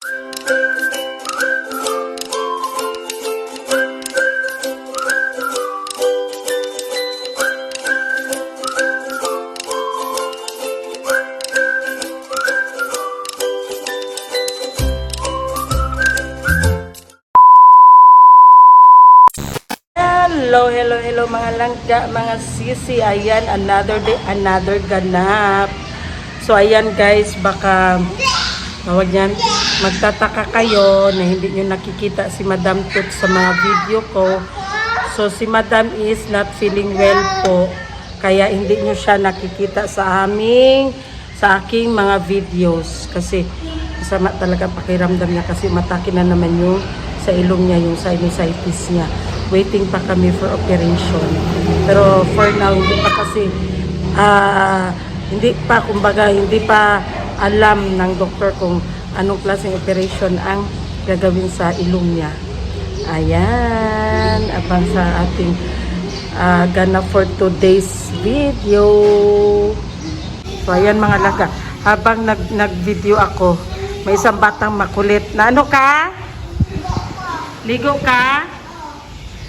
Hello mga langga, mga sisi. Ayan, another day, another ganap. So ayan guys, baka tawag yan, magtataka kayo na hindi nyo nakikita si Madam Tut sa mga video ko. So si Madam is not feeling well po, kaya hindi nyo siya nakikita sa aking mga videos. Kasi masama talaga pakiramdam niya kasi matake na naman yung sa ilong niya, yung sinusitis niya. Waiting pa kami for operation. Pero for now, hindi pa kasi, hindi pa alam ng doktor kung anong klaseng operation ang gagawin sa ilong niya. Ayan, abang sa ating ganap for today's video. So ayan mga laga, habang nag-video ako, may isang batang makulit na ano ka? Ligo ka?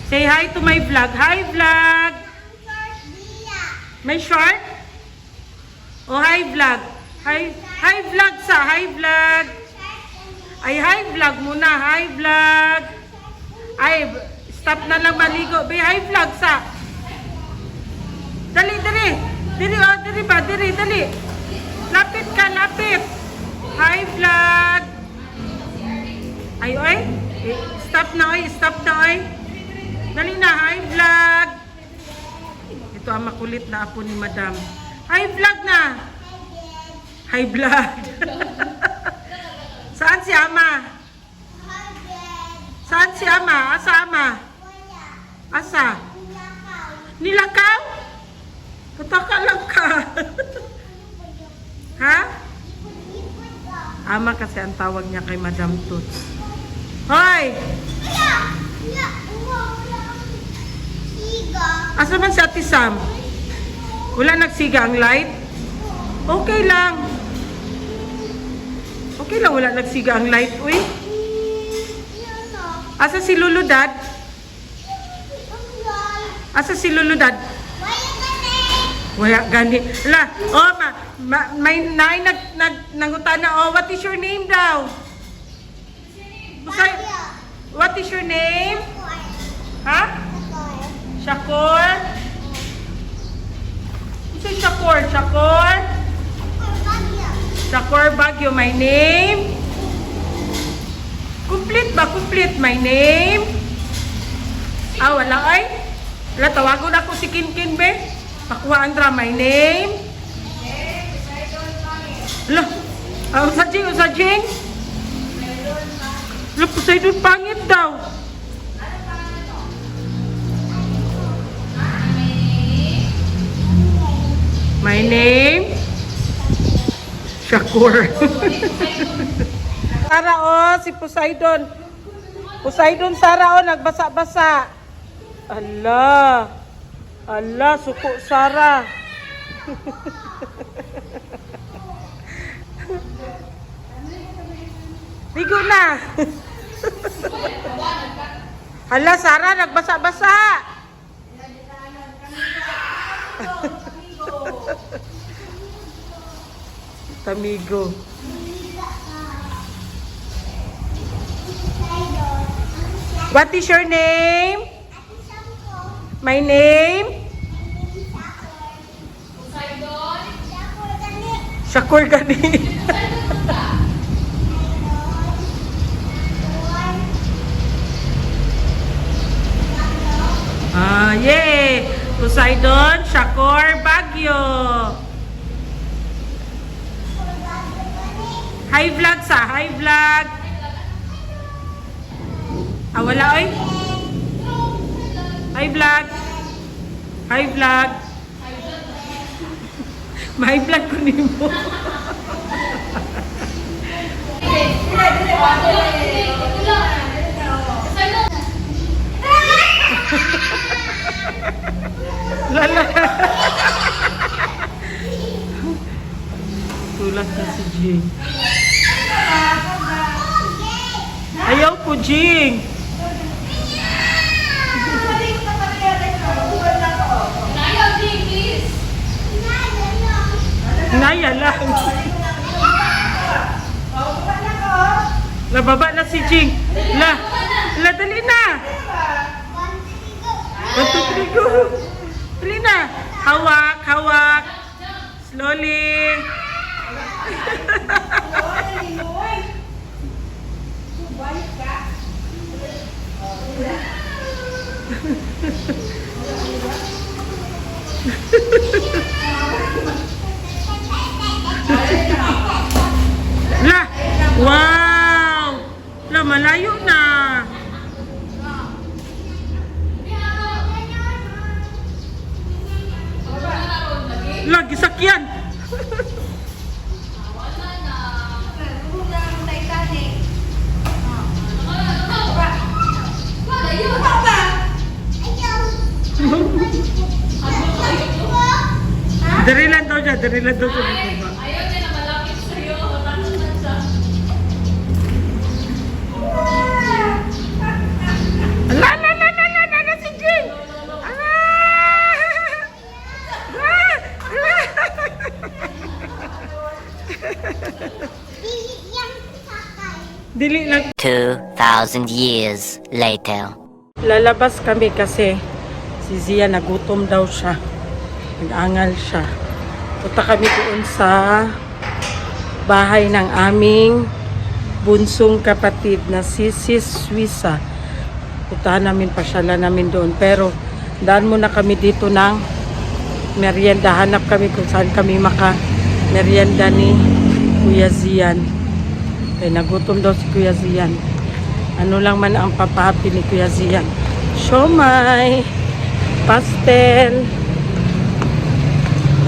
Say hi to my vlog. Hi vlog! May short? Oh, hi vlog. Hi vlog sa. Hi vlog. Ay, hi vlog muna. Hi vlog. Ay, stop na lang maligo. Be, hi vlog sa. Dali, dali. Dali, oh, dali ba? Dali, dali. Lapit ka, lapit. Hi vlog. Ay, oy. Stop na, oy. Stop na, oy. Dali na, hi vlog. Ito ang makulit na apo ni Madam. Hi vlog na. Hi vlog. Saan si Ama? Saan si Ama? Asa Ama? Asa? Nilakaw? Pataka lang ka. Ha? Ama kasi ang tawag niya kay Madam Tuts. Hoy! Asa man si Ate Sam? Wala nagsiga ang light? Okay lang. Okay lang, wala nagsiga ang light. Uy. Asa si Luludad? Asa si Luludad? Wala gani. Wala. Oh, may nai nangutan na. Oh, what is your name daw? What is your name? Ha? Shakor? Ito yung Shakor. Shakor? Shakor Baguio. My name? Complete ba? Complete. My name? Ah, wala ay? Wala, tawagon ako si Kinkin be. Pakuha Andra. My name? Wala. Usajing, usajing? Wala, Poseidon pangit daw. My name? Shakur. Sara oh, si Poseidon. Poseidon Sara oh, nagbasa-basa. Allah. Allah, suko Sara. Ligo na. Allah, Sara, nagbasa-basa. Tamigo. What is your name? My name? Shakur Gani. Yay! Poseidon, Shakur, Baguio. Hi vlog sa, hi vlog. Ah, wala oy. Hi vlog. Hi vlog. May vlog ko nimo. Lala. Tulas na si Jay. ako, Jing. Naya lang. Nababa na si Jing. La, dali na. 1, 2, 3, go. Dali na. Hawak, hawak. Slowly. La, wow. La, malayo na. Lagi sakyan. Dari lang daw siya, dari lang daw siya. Ayaw niya na malapit sa'yo. Takot siya. Ala, si Jing! Ala! Dili lang. 2,000 years later. Lalabas kami kasi si Zia nagutom daw siya. Nag-angal siya. Punta kami doon sa bahay ng aming bunsong kapatid na si Sis Suiza. Puntahan namin, pasyalan namin doon. Pero daan muna kami dito ng merienda. Hanap kami kung saan kami maka-merienda ni Kuya Zian. Kaya nagutom daw si Kuya Zian. Ano lang man ang papahapi ni Kuya Zian. Siomay, pastel.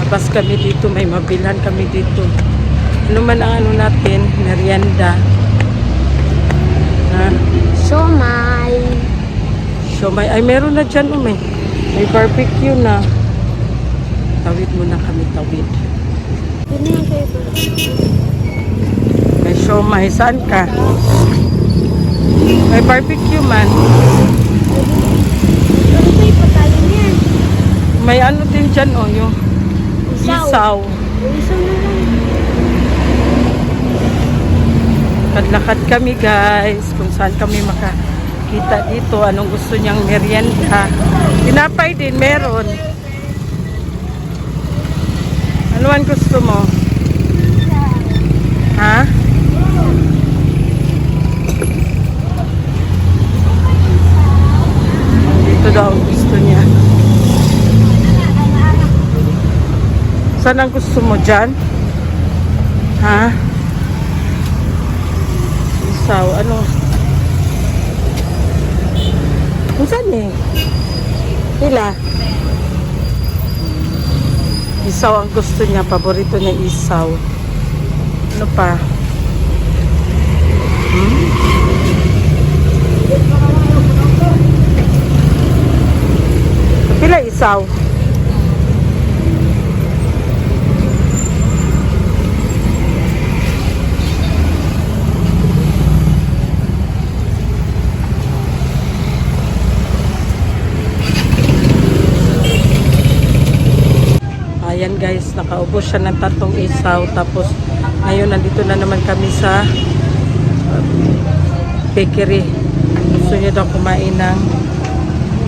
Labas kami dito, may mabilhan kami dito. Ano man ang ano natin, merienda. Ha? Siomay. Siomay. Ay, meron na dyan, may barbecue na. Tawid muna kami, tawid. Hindi na kayo ba? May siomay. Saan ka? May barbecue man. Ano kayo patayin yan? May ano din dyan, yung isaw. Isaw na lang. Lakad kami, guys. Kung saan kami makakita dito. Anong gusto niyang merienda. Tinapay din, meron. Ano ang gusto mo? Ha? Dito daw ang gusto niya. Saan ang gusto mo dyan? Ha? Isaw, ano? Kung saan eh? Pila? Isaw ang gusto niya. Paborito niya isaw. Ano pa? Pila isaw? Ayan guys, nakaubos siya ng 3 isaw. Tapos ngayon nandito na naman kami sa bakery. Gusto niya daw kumain ng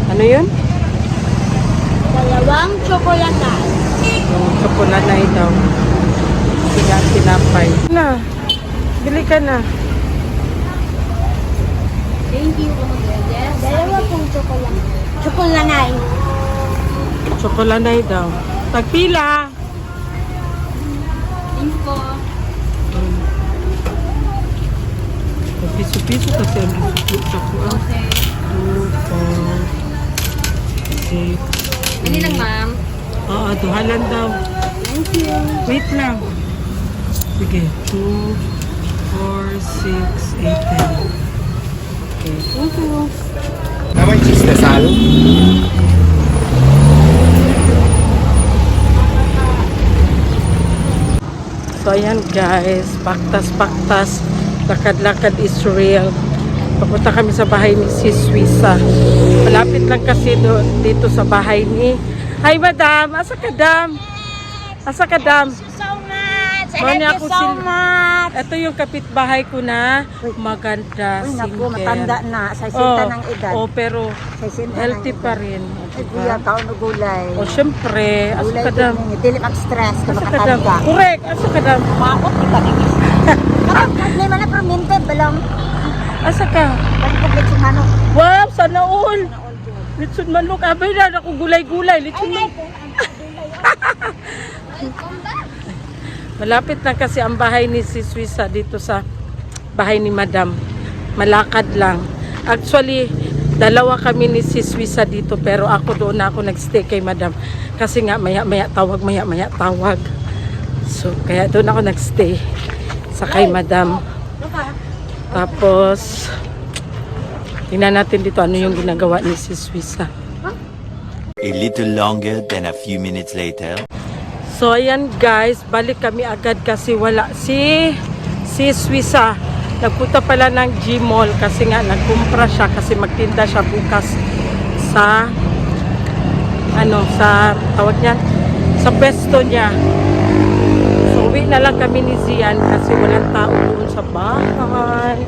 ano yun? 2 tsokolata. Yung chocolate daw. Sige, tinapay. Na, bili ka na. Thank you. Yes. 2 tsokolata. Tsokolanay. Chocolate daw. Tagpila. Info. Piso-piso kasi ang piso sa kuha. 2, 4, 6. Ano lang, ma'am? Oo, duhalan daw. Thank you. Wait lang. Sige. 2, 4, 6, 8, 10. Okay. Thank you. Naman cheese na sal. So ayan guys, paktas-paktas, lakad-lakad is real. Papunta kami sa bahay ni Sis Wisa. Malapit lang kasi dito sa bahay ni... Hi, madam! Asa ka, dam? Asa ka, dam? So much! I Mani love ako you so much! Ito yung kapitbahay ko na maganda, Uy, naku, single. matanda na. Sa sinta ng edad. Oh, pero Sa sinta healthy ng pa edad. rin. Ay, kuya, kaon o gulay. O, syempre. Asa Gulay ka, dam? din eh. Dili mag-stress ka Asa ka, dam? makatanda. Correct! Asa ka, dam? Makot kita ningis. Kapag problema na perminted, balang Asa ka? palikog sa manok. Wow! Sana all! Litsun manok. Abay na, ako gulay-gulay. Litsun manok. Malapit na kasi ang bahay ni Sis Wisa dito sa bahay ni Madam. Malakad lang. Actually, dalawa kami ni Sis Wisa dito pero ako doon na ako nagstay kay Madam. Kasi nga maya-maya tawag. So, kaya doon ako nagstay sa kay Madam. Tapos, tingnan natin dito ano yung ginagawa ni Sis Wisa. A little longer than a few minutes later. So, ayan guys, balik kami agad kasi wala si Wisa. Nagpunta pala ng G-Mall kasi nga nagkumpra siya kasi magtinda siya bukas sa sa tawag niyan, sa pwesto niya. So, uwi na lang kami ni Zian kasi walang tao doon sa bahay.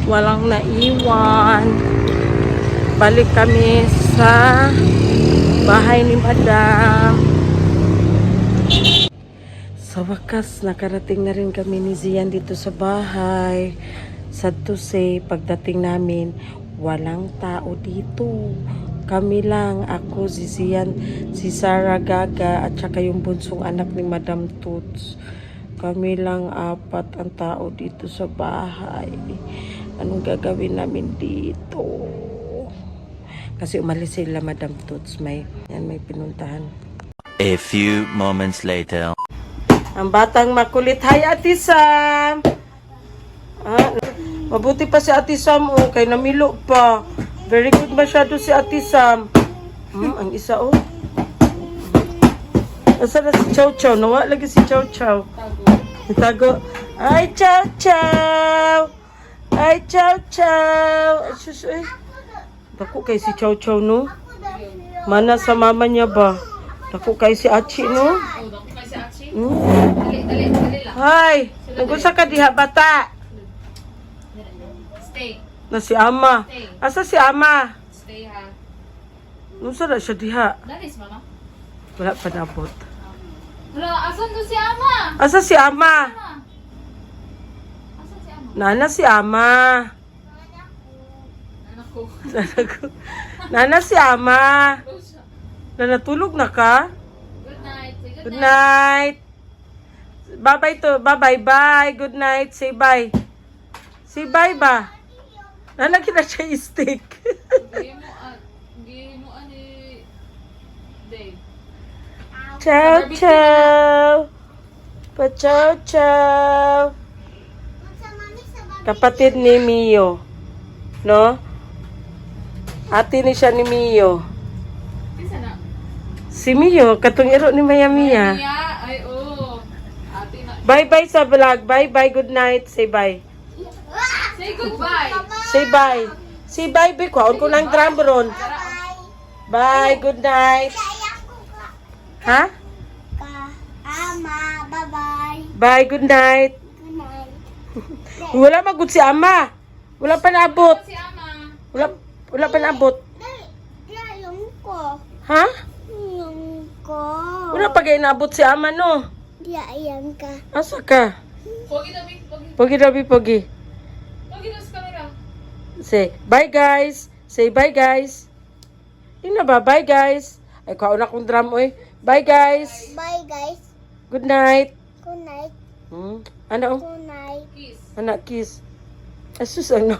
Walang naiwan. Balik kami sa bahay ni Madam. Sa wakas, nakarating na rin kami ni Zian dito sa bahay. Sad to say, pagdating namin, walang tao dito. Kami lang, ako, si Zian, si Sarah Gaga, at saka yung bunsong anak ni Madam Toots. Kami lang, 4 ang tao dito sa bahay. Anong gagawin namin dito? Kasi umalis sila, Madam Toots. May pinuntahan. A few moments later. Ang batang makulit. Hi, Ate Sam! Mabuti pa si Ate Sam, kay namilo pa. Very good masyado si Ate Sam. Ang isa, Asa na si Chow Chow? Nawa lagi si Chow Chow. Tago. Ay, Chow Chow! Ay, Chow Chow! Ay, sus, ay. Dako kay si Chow Chow, no? Mana sa mama niya ba? Dako kay si Achi, no? Dali lang. Hi! Nagusa ka diha, bata? Stay. Na si Ama. Asa si Ama? Stay ha. Nusa na siya diha? Dalis mama. Wala pa nabot. Hala, asan to si Ama? Asa si Ama? Asan si Ama? Nana si Ama. Anak ko. Nana si Ama. Nanatulog na ka? Good night. Say Good night. Bye-bye to. Bye-bye. Bye. Good night. Say bye. Say bye ba? Nana kita siya stick. Gihimo ani Dave. Ciao, ciao. Pa ciao, ciao. Kapatid ni Mio. No? Ate ni siya ni Mio. Kisa na? Si Mio, katong iro ni Maya Mia. Mia, ay ate na. Bye-bye sa vlog. Bye-bye. Good night. Say bye. Say goodbye. Say bye. Say bye, Big. Kwaon ko ng drum ron. Bye. Good night. Ha? Ama, bye-bye. Bye. Good night. Good night. Wala magud si Ama. Wala pa naabot. Si Ama. Wala pa naabot. Yung ko. Ha? Yung ko. Wala pa kayo naabot si Ama, no? Diyan ka. Asa ka? Pogi na big, pogi. Pogi, Rabi, pogi. Pogi na sa camera. Say, bye guys. Say bye guys. Yun na ba? Bye guys. Ay, kaon akong drum, oy. Bye guys. Bye, guys. Good night. Good night. Ano? Good night. Kiss. Anak kiss. Asus, ano?